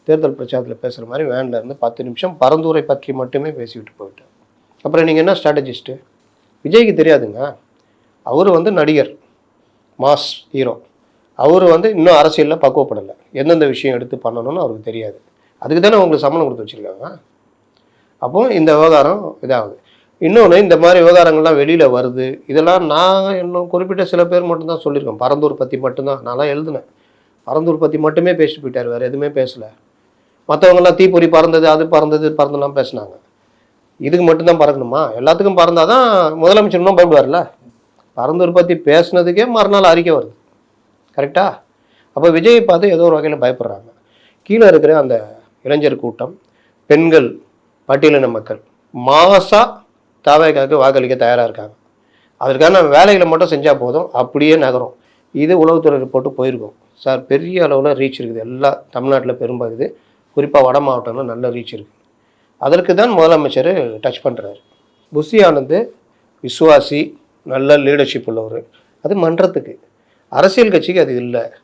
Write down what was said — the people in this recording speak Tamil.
தேர்தல் பிரச்சாரத்தில் பேசுகிற மாதிரி வேனில் இருந்து 10 நிமிஷம் பரந்தூரை பற்றி மட்டுமே பேசிவிட்டு போயிட்டார். அப்புறம் நீங்கள் என்ன ஸ்ட்ராட்டஜிஸ்ட்டு? விஜய்க்கு தெரியாதுங்க. அவர் வந்து நடிகர், மாஸ் ஹீரோ. அவர் வந்து இன்னும் அரசியலில் பக்குவப்படலை. எந்தெந்த விஷயம் எடுத்து பண்ணணும்னு அவருக்கு தெரியாது. அதுக்கு தானே உங்களுக்கு சம்பளம் கொடுத்து வச்சுருக்காங்க. அப்போது இந்த விவகாரம் இதாகுது. இன்னொன்று, இந்த மாதிரி விவகாரங்கள்லாம் வெளியில் வருது. இதெல்லாம் நான் இன்னும் குறிப்பிட்ட சில பேர் மட்டும்தான் சொல்லியிருக்கேன். பரந்தூர் பற்றி மட்டும்தான் நான்லாம் எழுதுனேன். பரந்தூர் பற்றி மட்டுமே பேசிட்டு போயிட்டார், வேறு எதுவுமே பேசலை. மற்றவங்கெல்லாம் தீப்பொறி பறந்தது, அது பறந்தது பறந்துலாம் பேசினாங்க. இதுக்கு மட்டும்தான் பறக்கணுமா? எல்லாத்துக்கும் பறந்தால் தான் முதலமைச்சர் இன்னும் பயப்படுவார்ல. பரந்தூர் பற்றி பேசுனதுக்கே மறுநாள் அறிக்கை வருது. கரெக்டாக? அப்போ விஜயை பார்த்து ஏதோ ஒரு வகையில் பயப்படுறாங்க. கீழே இருக்கிற அந்த இளைஞர் கூட்டம், பெண்கள், பட்டியலின மக்கள் மாசாக தாவேக்காவுக்கு வாக்களிக்க தயாராக இருக்காங்க. அதற்கான வேலைகளை மட்டும் செஞ்சால் போதும், அப்படியே நகரும். இது உளவுத்துறை ரிப்போர்ட்டு போயிருக்கும் சார். பெரிய அளவில் ரீச் இருக்குது. எல்லா தமிழ்நாட்டில் பெரும்பகுதி, குறிப்பாக வட மாவட்டங்களில் நல்ல ரீச் இருக்குது. அதற்கு தான் முதலமைச்சர் டச் பண்ணுறாரு. புஷி ஆனந்த் விசுவாசி, நல்ல லீடர்ஷிப் உள்ளவர். அது மன்றத்துக்கு, அரசியல் கட்சிக்கு அது இல்லை.